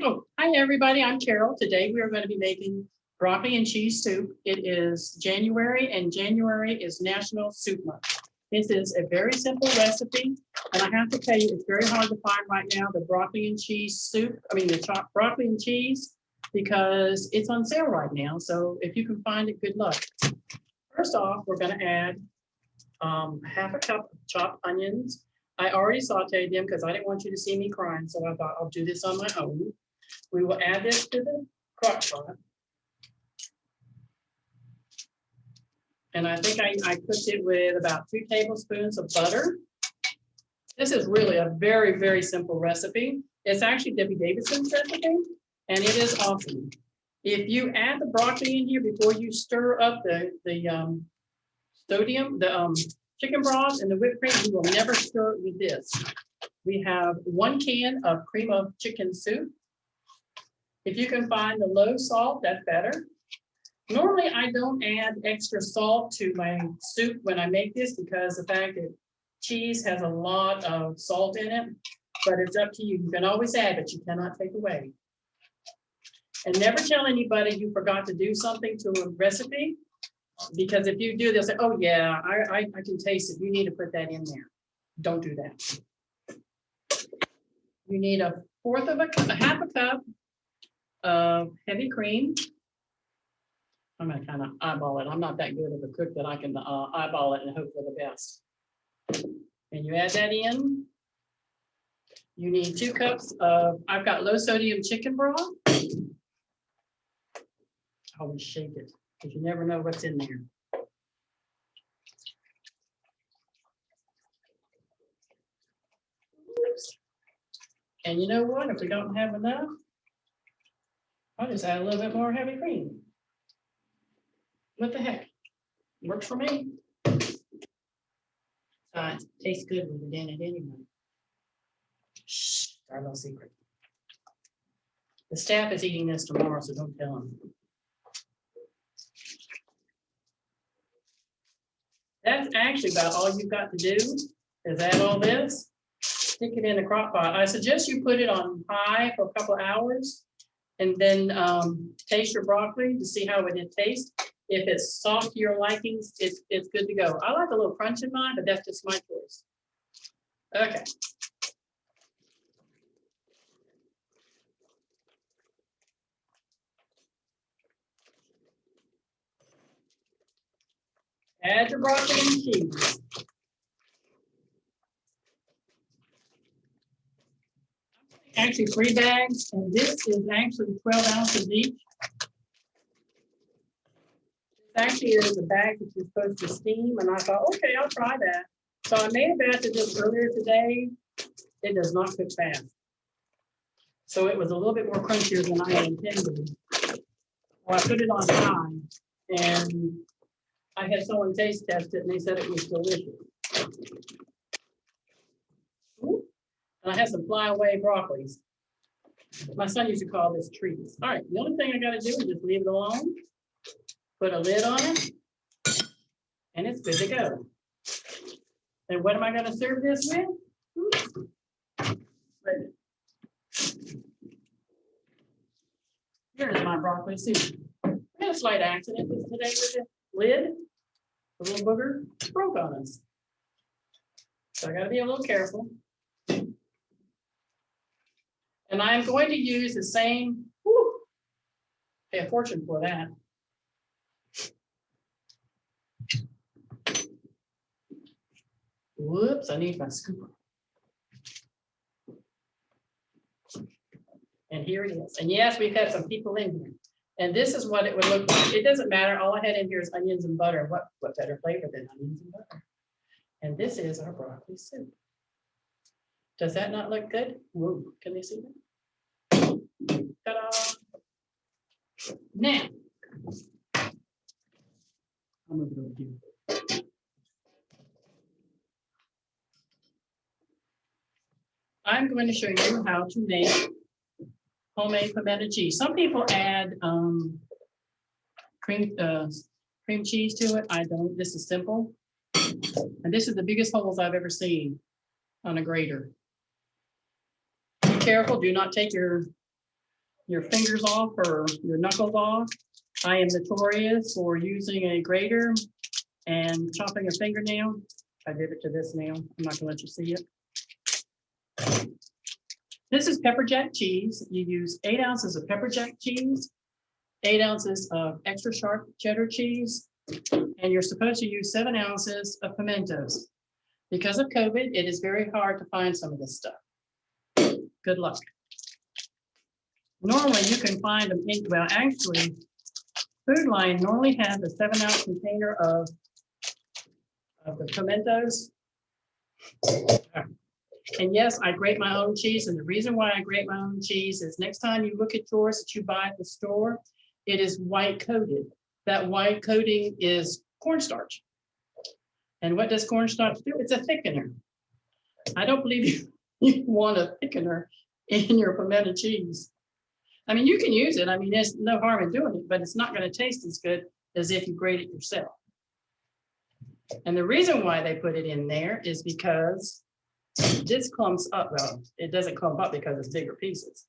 Oh, hi, everybody. I'm Carole. Today we are going to be making broccoli and cheese soup. It is January, and January is National Soup Month. This is a very simple recipe, and I have to tell you, it's very hard to find right now the broccoli and cheese soup. I mean, the chopped broccoli and cheese, because it's on sale right now. So if you can find it, good luck. First off, we're going to add half a cup of chopped onions. I already sauteed them because I didn't want you to see me crying, so I thought I'll do this on my own. We will add this to the crock pot. And I think I cooked it with about 2 tablespoons of butter. This is really a very, very simple recipe. It's actually Debbie Davidson's recipe, and it is awesome. If you add the broccoli in here before you stir up the chicken broth and the whipped cream, you will never stir it with this. We have 1 can of cream of chicken soup. If you can find the low salt, that's better. Normally, I don't add extra salt to my soup when I make this because the fact that cheese has a lot of salt in it, but it's up to you. You can always add, but you cannot take away. And never tell anybody you forgot to do something to a recipe, because if you do, they'll say, oh yeah, I can taste it. You need to put that in there. Don't do that. You need a half a cup of heavy cream. I'm gonna kind of eyeball it. I'm not that good of a cook that I can eyeball it and hope for the best. And you add that in. You need 2 cups of, I've got low sodium chicken broth. Always shake it, because you never know what's in there. Oops. And you know what? If we don't have enough, I'll just add a little bit more heavy cream. What the heck? Works for me. It tastes good with it in it anyway. Shh, our little secret. The staff is eating this tomorrow, so don't tell them. That's actually about all you've got to do is add all this, stick it in the crock pot. I suggest you put it on high for a couple of hours and then taste your broccoli to see how it tastes. If it's soft to your likings, it's good to go. I like a little crunch in mine, but that's just my choice. Okay. Add your broccoli and cheese. Actually 3 bags, and this is actually 12 ounces each. This actually is a bag that you're supposed to steam, and I thought, okay, I'll try that. So I made a batch of this earlier today. It does not cook fast. So it was a little bit more crunchier than I intended. Well, I put it on high, and I had someone taste test it, and they said it was delicious. Ooh. And I had some flyaway broccolis. My son used to call this treats. All right, the only thing I got to do is just leave it alone, put a lid on it, and it's good to go. And what am I going to serve this with? Here's my broccoli soup. I had a slight accident today with the lid. A little booger broke on us. So I got to be a little careful. And I'm going to use the same, pay a fortune for that. Whoops, I need my scooper. And here it is. And yes, we've had some people in here. And this is what it would look like. It doesn't matter. All I had in here is onions and butter. What better flavor than onions and butter? And this is our broccoli soup. Does that not look good? Whoa, can they see that? Ta-da! Now, I'll move it over here. I'm going to show you how to make homemade pimento cheese. Some people add cream cheese to it. I don't. This is simple. And this is the biggest holes I've ever seen on a grater. careful, do not take your fingers off or your knuckles off. I am notorious for using a grater and chopping a fingernail. I did it to this nail. I'm not gonna let you see it. This is pepper jack cheese. You use 8 ounces of pepper jack cheese, 8 ounces of extra sharp cheddar cheese, and you're supposed to use 7 ounces of pimentos. Because of COVID, it is very hard to find some of this stuff. Good luck. Normally you can find them in, well, actually, Food Line normally has a 7-ounce container of the pimentos. And yes, I grate my own cheese. And the reason why I grate my own cheese is next time you look at yours that you buy at the store, it is white coated. That white coating is cornstarch. And what does cornstarch do? It's a thickener. I don't believe you want a thickener in your pimento cheese. I mean, you can use it. I mean, there's no harm in doing it, but it's not going to taste as good as if you grate it yourself. And the reason why they put it in there is because this clumps up. Well, it doesn't clump up because it's bigger pieces.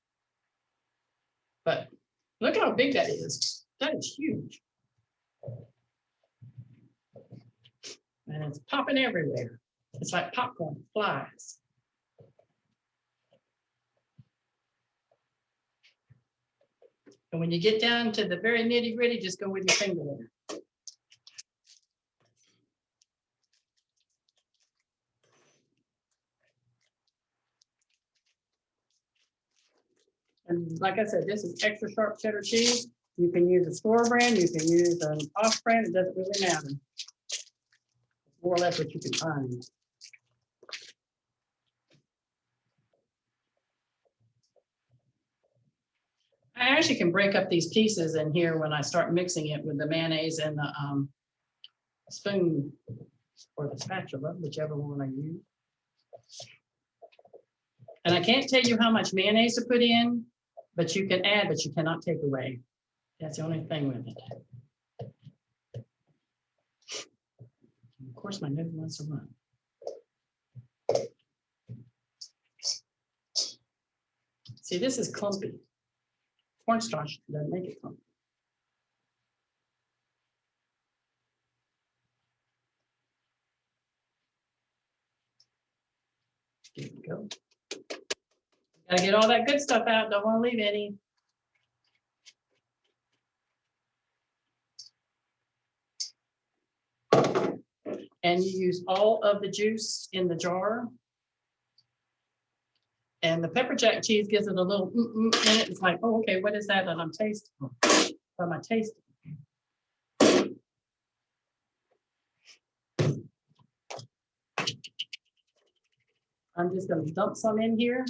But look how big that is. That is huge. And it's popping everywhere. It's like popcorn, flies. And when you get down to the very nitty gritty, just go with your finger there. And like I said, this is extra sharp cheddar cheese. You can use a store brand, you can use an off brand, it doesn't really matter. More or less what you can find. I actually can break up these pieces in here when I start mixing it with the mayonnaise and the spoon or the spatula, whichever one I use. And I can't tell you how much mayonnaise to put in, but you can add, but you cannot take away. That's the only thing with it. Of course, my nose wants to run. See, this is clumpy. Cornstarch doesn't make it clumpy. There we go. Gotta get all that good stuff out. Don't want to leave any. And you use all of the juice in the jar. And the pepper jack cheese gives it a little in it. It's like, oh, okay, what is that that I'm tasting? What am I tasting? I'm just going to dump some in here.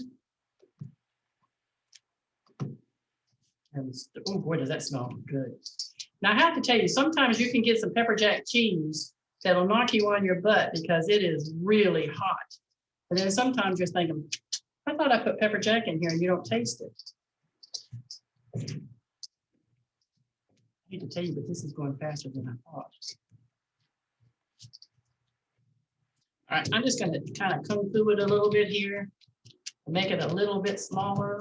And oh boy, does that smell good. Now I have to tell you, sometimes you can get some pepper jack cheese that'll knock you on your butt because it is really hot. And then sometimes you're thinking, I thought I put pepper jack in here and you don't taste it. I hate to tell you, but this is going faster than I thought. All right, I'm just going to kind of comb through it a little bit here, make it a little bit smaller.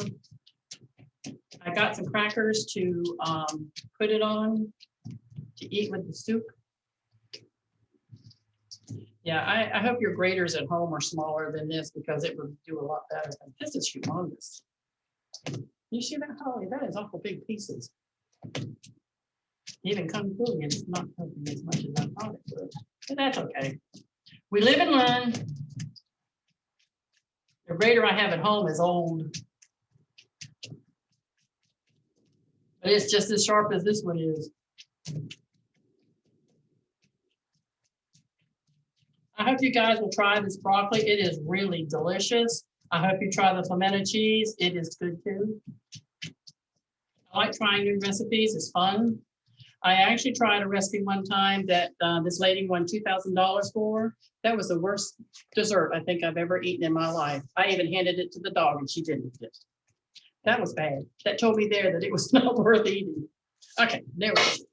I got some crackers to put it on to eat with the soup. Yeah, I hope your graters at home are smaller than this because it would do a lot better. This is humongous. You see that, Holly? That is awful big pieces. Even kung fu, it's not cooking as much as I thought it would, but that's okay. We live and learn. The grater I have at home is old, but it's just as sharp as this one is. I hope you guys will try this broccoli. It is really delicious. I hope you try the pimento cheese. It is good too. I like trying new recipes. It's fun. I actually tried a recipe one time that this lady won $2,000 for. That was the worst dessert I think I've ever eaten in my life. I even handed it to the dog and she didn't eat it. That was bad. That told me there that it was not worth eating. Okay, there we go.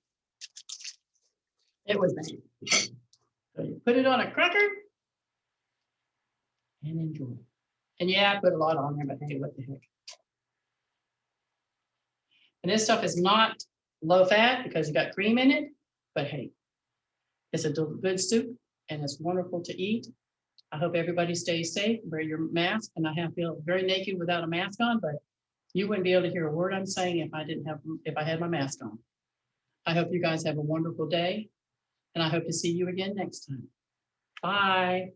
It was bad. So you put it on a cracker and enjoy. And yeah, I put a lot on there, but hey, what the heck. And this stuff is not low fat because you got cream in it, but hey, it's a good soup and it's wonderful to eat. I hope everybody stays safe, wear your mask, and I feel very naked without a mask on, but you wouldn't be able to hear a word I'm saying if I had my mask on. I hope you guys have a wonderful day, and I hope to see you again next time. Bye.